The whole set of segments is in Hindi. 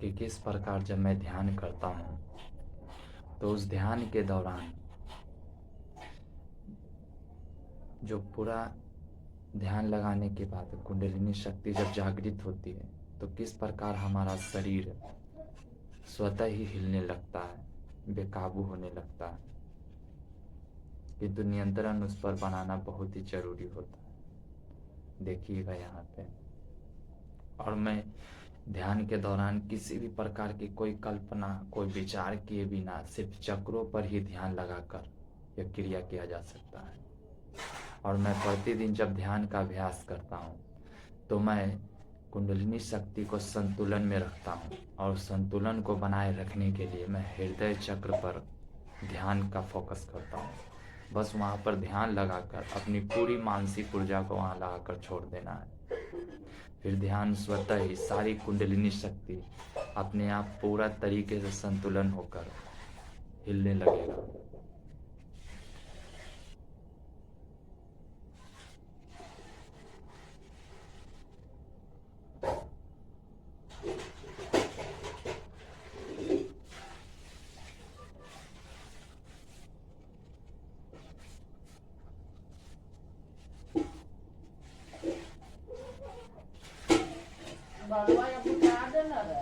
कि किस प्रकार जब मैं ध्यान करता हूँ तो उस ध्यान के दौरान जो पूरा ध्यान लगाने के बाद कुंडलिनी शक्ति जब जागृत होती है तो किस प्रकार हमारा शरीर स्वतः ही हिलने लगता है, बेकाबू होने लगता है। किंतु नियंत्रण उस पर बनाना बहुत ही जरूरी होता है। देखिएगा यहाँ पे, और मैं ध्यान के दौरान किसी भी प्रकार की कोई कल्पना, कोई विचार किए बिना सिर्फ चक्रों पर ही ध्यान लगाकर यह क्रिया किया जा सकता है। और मैं प्रतिदिन जब ध्यान का अभ्यास करता हूँ तो मैं कुंडलिनी शक्ति को संतुलन में रखता हूँ, और संतुलन को बनाए रखने के लिए मैं हृदय चक्र पर ध्यान का फोकस करता हूँ। बस वहाँ पर ध्यान लगाकर अपनी पूरी मानसिक ऊर्जा को वहाँ लगाकर छोड़ देना है। फिर ध्यान स्वतः ही सारी कुंडलिनी शक्ति अपने आप पूरा तरीके से संतुलन होकर हिलने लगेगा। Baru yang punya ada nggak ada?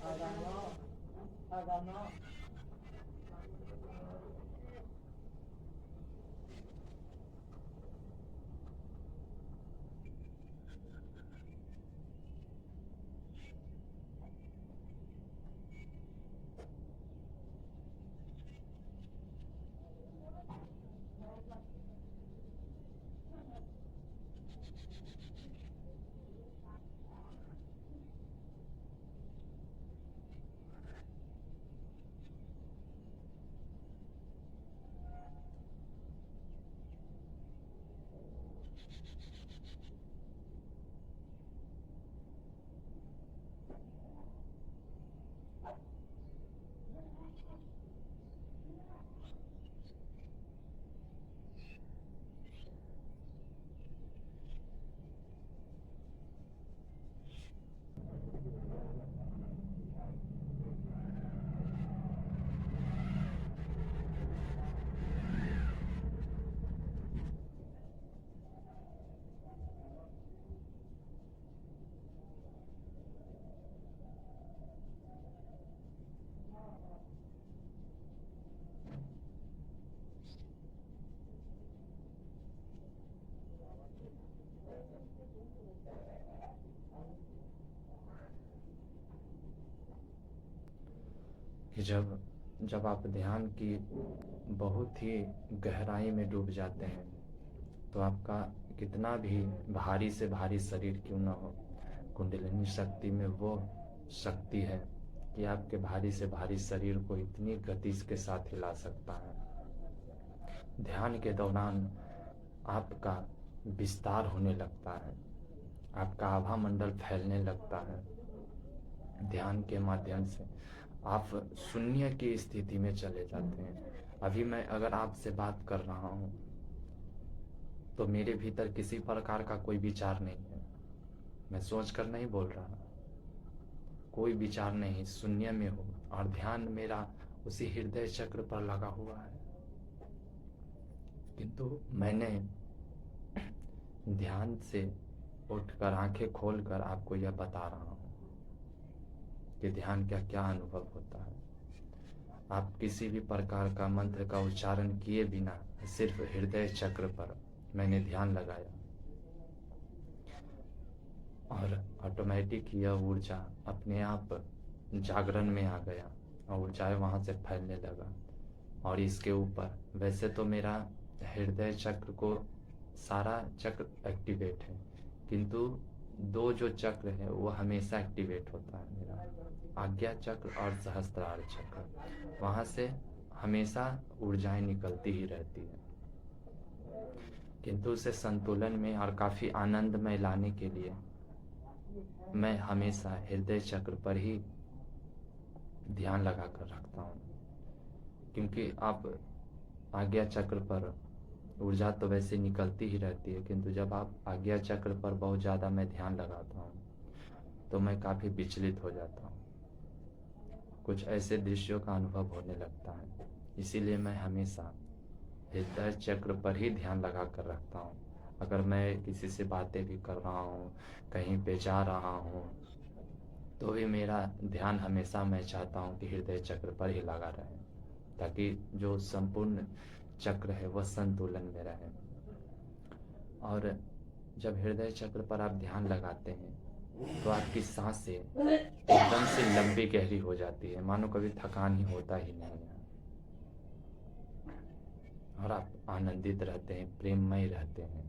Ada no. कि जब जब आप ध्यान की बहुत ही गहराई में डूब जाते हैं तो आपका कितना भी भारी से भारी शरीर क्यों न हो, कुंडलिनी शक्ति में वो शक्ति है कि आपके भारी से भारी शरीर को इतनी गति के साथ हिला सकता है। ध्यान के दौरान आपका विस्तार होने लगता है, आपका आभा मंडल फैलने लगता है। ध्यान के माध्यम से आप शून्य की स्थिति में चले जाते हैं। अभी मैं अगर आपसे बात कर रहा हूँ तो मेरे भीतर किसी प्रकार का कोई विचार नहीं है, मैं सोच कर नहीं बोल रहा, कोई विचार नहीं, शून्य में हूँ और ध्यान मेरा उसी हृदय चक्र पर लगा हुआ है। किंतु मैंने ध्यान से उठकर आंखें खोलकर आपको यह बता रहा हूँ कि ध्यान का क्या अनुभव होता है। आप किसी भी प्रकार का मंत्र का उच्चारण किए बिना सिर्फ हृदय चक्र पर मैंने ध्यान लगाया और ऑटोमेटिक यह ऊर्जा अपने आप जागरण में आ गया और ऊर्जाएं वहाँ से फैलने लगा। और इसके ऊपर वैसे तो मेरा हृदय चक्र को सारा चक्र एक्टिवेट है, किंतु दो जो चक्र है वो हमेशा एक्टिवेट होता है, मेरा आज्ञा चक्र और सहस्त्रार चक्र, वहाँ से हमेशा ऊर्जाएं निकलती ही रहती है। किंतु उसे संतुलन में और काफ़ी आनंद में लाने के लिए मैं हमेशा हृदय चक्र पर ही ध्यान लगा कर रखता हूँ, क्योंकि आप आज्ञा चक्र पर ऊर्जा तो वैसे निकलती ही रहती है, किंतु जब आप आज्ञा चक्र पर बहुत ज़्यादा मैं ध्यान लगाता हूँ तो मैं काफ़ी विचलित हो जाता हूँ। कुछ ऐसे दृश्यों का अनुभव होने लगता है। इसीलिए मैं हमेशा हृदय चक्र पर ही ध्यान लगा कर रखता हूँ। अगर मैं किसी से बातें भी कर रहा हूँ, कहीं पे जा रहा हूँ, तो भी मेरा ध्यान हमेशा मैं चाहता हूँ कि हृदय चक्र पर ही लगा रहे, ताकि जो संपूर्ण चक्र है वह संतुलन में रहे। और जब हृदय चक्र पर आप ध्यान लगाते हैं तो आपकी सांसें एकदम से लंबी गहरी हो जाती है, मानो कभी थकान ही होता ही नहीं है, और आप आनंदित रहते हैं, प्रेममय रहते हैं।